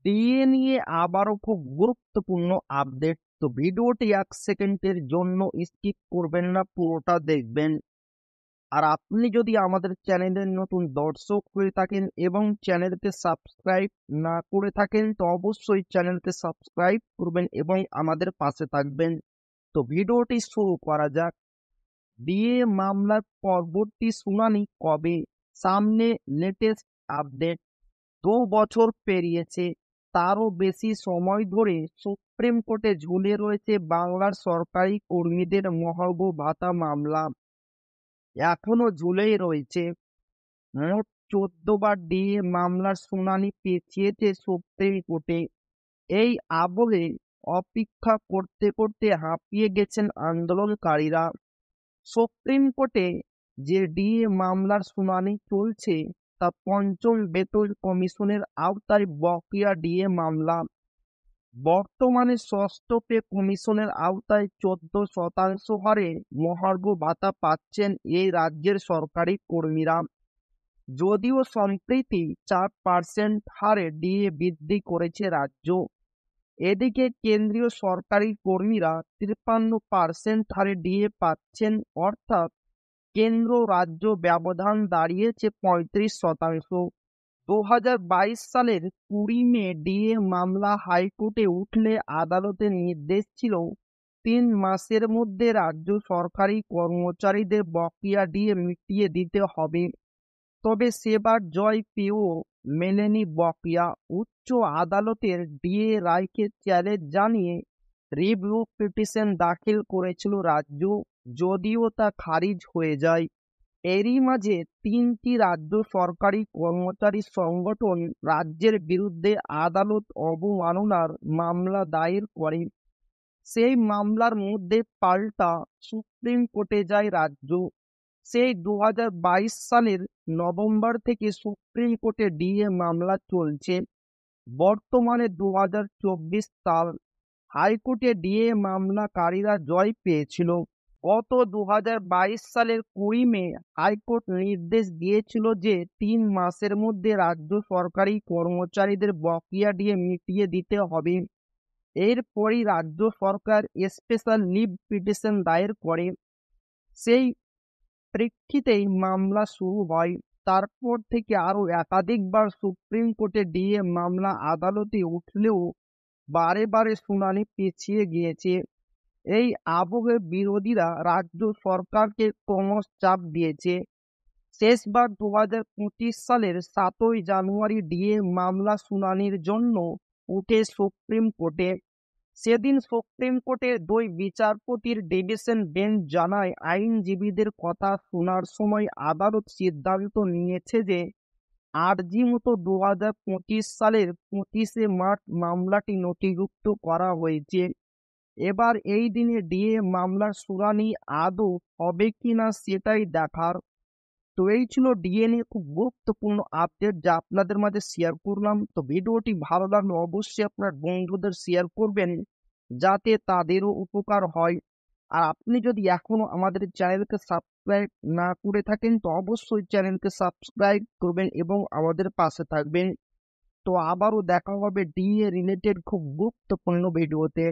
DA নিয়ে আবারও খুব গুরুত্বপূর্ণ আপডেট। তো ভিডিওটি ১ সেকেন্ডের জন্য স্কিপ করবেন না, পুরোটা দেখবেন। আর আপনি যদি আমাদের চ্যানেলের নতুন দর্শক হয়ে থাকেন এবং চ্যানেলকে সাবস্ক্রাইব না করে থাকেন, তো অবশ্যই চ্যানেলকে সাবস্ক্রাইব করবেন এবং আমাদের পাশে থাকবেন। তো ভিডিওটি শুরু করা যাক। ডিএ মামলার পরবর্তী শুনানি কবে? সামনে লেটেস্ট আপডেট। ২ বছর পেরিয়েছে, তারও বেশি সময় ধরে সুপ্রিম কোর্টে ঝুলে রয়েছে বাংলার সরকারি কর্মীদের মহার্ঘ ভাতা মামলা। এখনো ঝুলেই রয়েছে। মোট ১৪ বার ডিএ মামলার শুনানি পেছিয়েছে সুপ্রিম কোর্টে। এই আবহে অপেক্ষা করতে করতে হাঁপিয়ে গেছেন আন্দোলনকারীরা। সুপ্রিম কোর্টে যে ডিএ মামলার শুনানি চলছে তা পঞ্চম বেতন কমিশনের আওতায় বকেয়া ডিএ মামলা। বর্তমানে ষষ্ঠ পে কমিশনের আওতায় ১৪% হারে মহার্ঘ ভাতা পাচ্ছেন এই রাজ্যের সরকারি কর্মীরা। যদিও সম্প্রতি ৪% হারে ডিএ বৃদ্ধি করেছে রাজ্য। এদিকে কেন্দ্রীয় সরকারি কর্মীরা ৫৩% হারে ডিএ পাচ্ছেন, অর্থাৎ কেন্দ্র রাজ্য ব্যবধান দাঁড়িয়েছে ৩৫%। ২০২২ সালের ২০ মে ডিএ মামলা হাইকোর্টে উঠলে আদালতের নির্দেশ ছিল ৩ মাসের মধ্যে রাজ্য সরকারি কর্মচারীদের বকেয়া ডিএ মিটিয়ে দিতে হবে। তবে সেবার জয় পেয়েও মেলেনি বকেয়া। উচ্চ আদালতের ডিএ রায়কে চ্যালেঞ্জ জানিয়ে রিভিউ পিটিশন দাখিল করেছিল রাজ্য, যদিও তা খারিজ হয়ে যায়। এরই মাঝে ৩টি রাজ্য সরকারি কর্মচারী সংগঠন রাজ্যের বিরুদ্ধে আদালত অবমাননার মামলা দায়ের করে। সেই মামলার মধ্যে পাল্টা সুপ্রিম কোর্টে যায় রাজ্য। সেই ২০২২ সালের নভেম্বর থেকে সুপ্রিম কোর্টে ডিএ মামলা চলছে। বর্তমানে ২০২৪ সাল। হাইকোর্টে ডিএ মামলাকারীরা জয় পেয়েছিল। গত ২০২২ সালের ২০ মে হাইকোর্ট নির্দেশ দিয়েছিল যে ৩ মাসের মধ্যে রাজ্য সরকারি কর্মচারীদের বকেয়া ডিএ মিটিয়ে দিতে হবে। এরপরই রাজ্য সরকার স্পেশাল লিভ পিটিশন দায়ের করে। সেই প্রেক্ষিতেই মামলা শুরু হয়। তারপর থেকে আরও একাধিকবার সুপ্রিম কোর্টে ডিএ মামলা আদালতে উঠলেও বারে বারে শুনানি পিছিয়ে গিয়েছে। এই আবহে বিরোধীরা রাজ্য সরকারকে ক্রমশ চাপ দিয়েছে। শেষবার ২০২৫ সালের ৭ই জানুয়ারি ডিএ মামলা শুনানির জন্য উঠে সুপ্রিম কোর্টে। সেদিন সুপ্রিম কোর্টের ২ বিচারপতির ডিভিশন বেঞ্চ জানায়, আইনজীবীদের কথা শোনার সময় আদালত সিদ্ধান্ত নিয়েছে যে আরজি মতো ২০২৫ সালের ২৫শে মার্চ মামলাটি নথিভুক্ত করা হয়েছে। এবার এই দিনে ডিএ মামলার শুনানি আদৌ হবে কিনা সেটাই দেখার। তো এই ছিল ডিএ নিয়ে খুব গুরুত্বপূর্ণ আপডেট যা আপনাদের মাঝে শেয়ার করলাম। তো ভিডিওটি ভালো লাগলে অবশ্যই আপনার বন্ধুদের শেয়ার করবেন যাতে তাদেরও উপকার হয়। আর আপনি যদি এখনো আমাদের চ্যানেলকে সাবস্ক্রাইব না করে থাকেন, তো অবশ্যই চ্যানেলকে সাবস্ক্রাইব করবেন এবং আমাদের পাশে থাকবেন। তো আবারও দেখা হবে ডিএ রিলেটেড খুব গুরুত্বপূর্ণ ভিডিওতে।